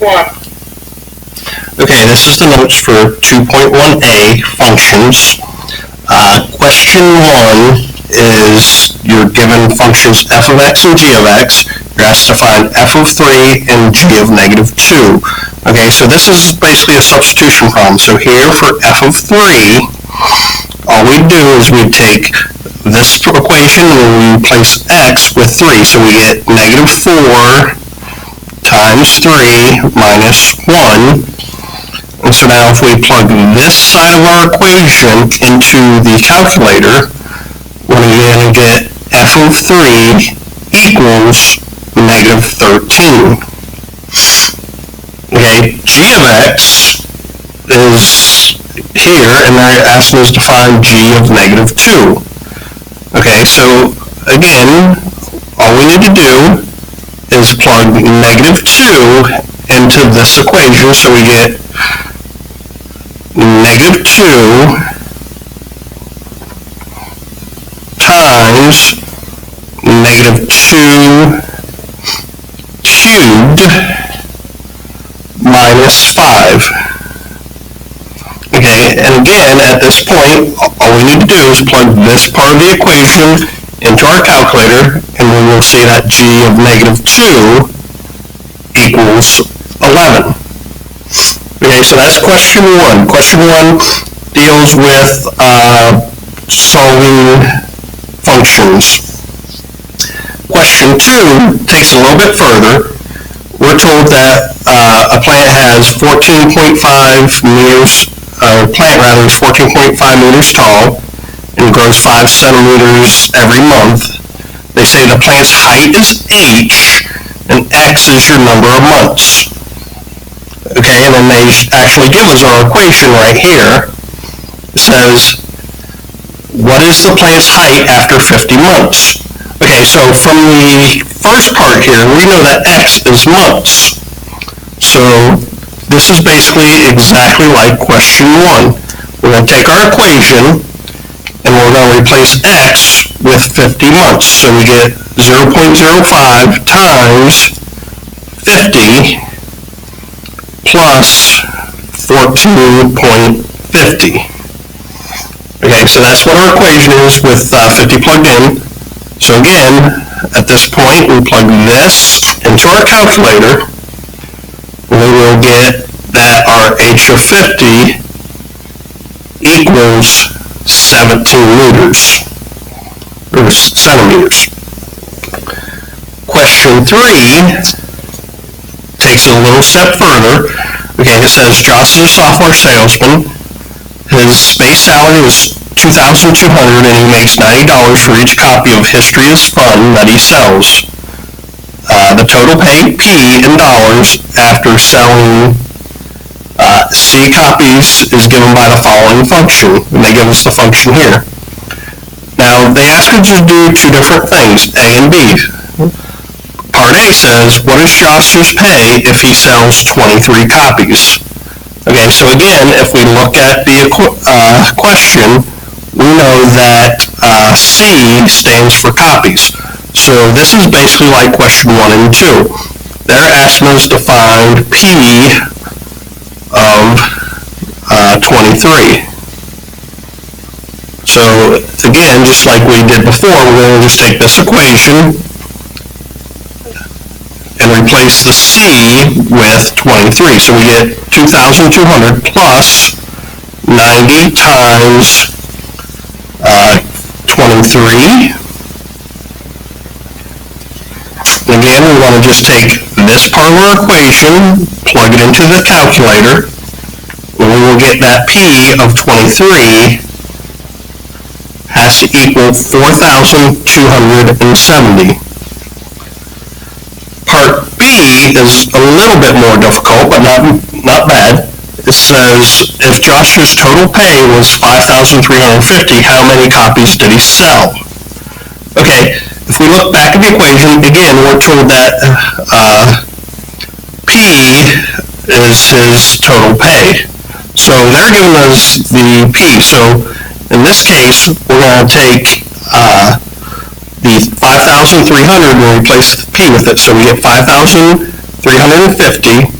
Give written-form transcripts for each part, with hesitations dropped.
Okay, this is the notes for 2.1a functions. Question 1 is you're given functions f of x and g of x. You're asked to find f of 3 and g of negative 2. Okay, so this is basically a substitution problem. So here for f of 3, all we do is we take this equation and we replace x with 3. So we get negative 4 times 3 minus 1. And so now if we plug this side of our equation into the calculator, we're going to get f of 3 equals negative 13. Okay, g of x is here, and they're asking us to find g of negative 2. Okay, so again, all we need to do is plug negative 2 into this equation, so we get negative 2 times negative 2 cubed minus 5. Okay, and again, at this point, all we need to do is plug this part of the equation into our calculator, and we will see that g of negative 2 equals 11. Okay, so that's question 1. Question 1 deals with solving functions. Question 2 takes a little bit further. We're told that a plant has 14.5 meters, plant is 14.5 meters tall and grows 5 centimeters every month. They say the plant's height is h and x is your number of months. Okay, and then they actually give us our equation right here. It says, what is the plant's height after 50 months? Okay, so from the first part here, we know that x is months. So this is basically exactly like question 1. We're going to take our equation, and we're going to replace x with 50 months. So we get 0.05 times 50 plus 14.50. Okay, so that's what our equation is with 50 plugged in. So again, at this point, we plug this into our calculator, and we will get that our h of 50 equals 17 meters, or centimeters. Question 3 takes it a little step further. Okay, it says Josh is a software salesman. His base salary is $2,200 and he makes $90 for each copy of History is Fun that he sells. The total pay P in dollars after selling C copies is given by the following function, and they give us the function here. Now, they ask us to do two different things, A and B. Part A says, what is Josh's pay if he sells 23 copies? Okay, so again, if we look at the question, we know that C stands for copies. So this is basically like question 1 and 2. They're asking us to find P of 23. So again, just like we did before, we're going to just take this equation and replace the C with 23. So we get 2,200 plus 90 times 23. Again, we want to just take this part of our equation, plug it into the calculator, and we will get that P of 23 has to equal 4,270. Part B is a little bit more difficult, but not bad. It says, if Josh's total pay was $5,350, how many copies did he sell? Okay, if we look back at the equation, again, we're told that P is his total pay. So they're giving us the P. So in this case, we're going to take the 5,300 and replace the P with it. So we get 5,350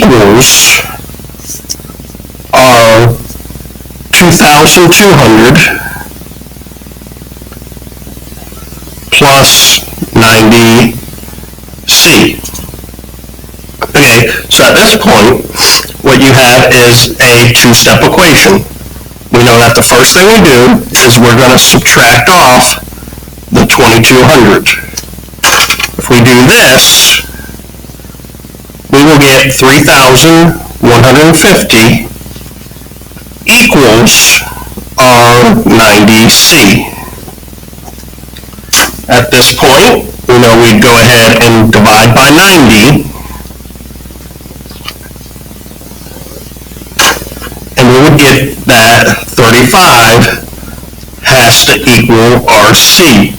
equals are 2,200 plus 90C. Okay, so at this point, what you have is a two-step equation. We know that the first thing we do is we're going to subtract off the 2,200. If we do this, we will get 3,150 equals our 90C. At this point, we know we'd go ahead and divide by 90, and we would get that 35 has to equal RC.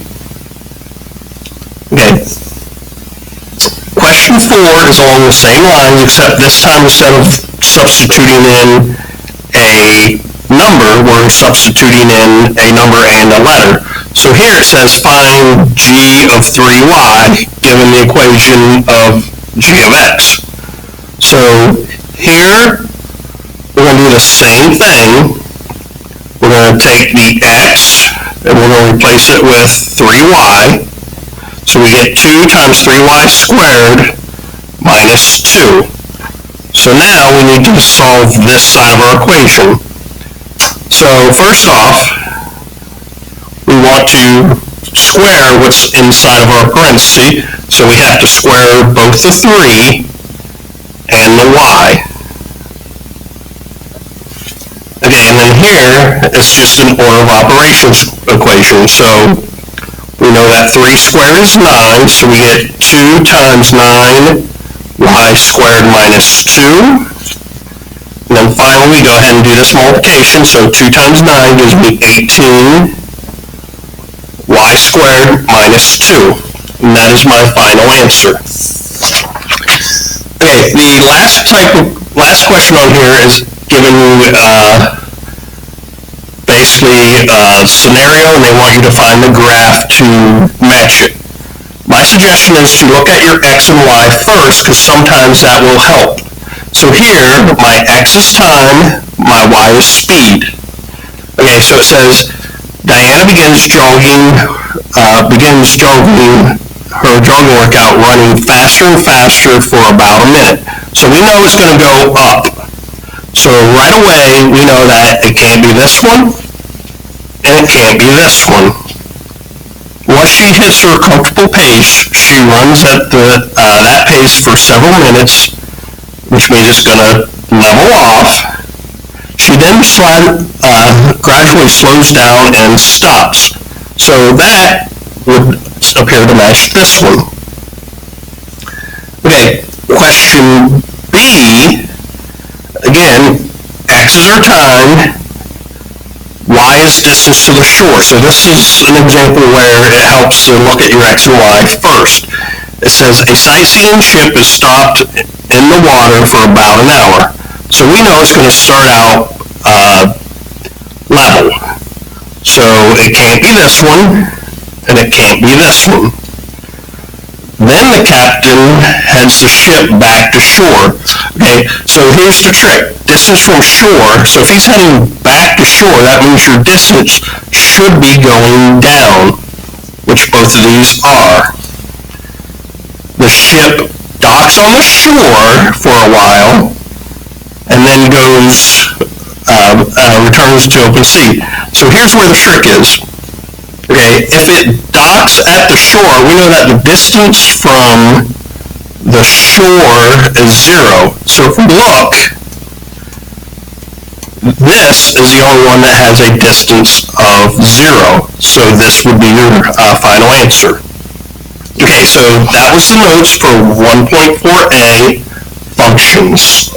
Okay. Question 4 is along the same lines, except this time instead of substituting in a number, we're substituting in a number and a letter. So here it says find g of 3y given the equation of g of x. So here we're going to do the same thing. We're going to take the x and we're going to replace it with 3y. So we get 2 times 3y squared minus 2. So now we need to solve this side of our equation. So first off, we want to square what's inside of our parenthesis. So we have to square both the 3 and the y. Okay, and then here it's just an order of operations equation. So we know that 3 squared is 9, so we get 2 times 9y squared minus 2. And then finally, we go ahead and do this multiplication. So 2 times 9 gives me 18 y squared minus 2. And that is my final answer. Okay, the last question on here is giving you basically a scenario, and they want you to find the graph to match it. My suggestion is to look at your x and y first, because sometimes that will help. So here, my x is time, my y is speed. Okay, so it says Diana begins jogging her jogging workout running faster and faster for about a minute. So we know it's going to go up. So right away, we know that it can't be this one, and it can't be this one. Once she hits her comfortable pace, she runs at that pace for several minutes, which means it's going to level off. She then gradually slows down and stops. So that would appear to match this one. Okay, question B, again, x is our time, y is distance to the shore. So this is an example where it helps to look at your x and y first. It says a sightseeing ship is stopped in the water for about an hour. So we know it's going to start out level. So it can't be this one, and it can't be this one. Then the captain heads the ship back to shore. Okay, so here's the trick. Distance from shore, so if he's heading back to shore, that means your distance should be going down, which both of these are. The ship docks on the shore for a while, and then returns to open sea. So here's where the trick is. Okay, if it docks at the shore, we know that the distance from the shore is 0. So if we look, this is the only one that has a distance of 0. So this would be your final answer. Okay, so that was the notes for 1.4a functions.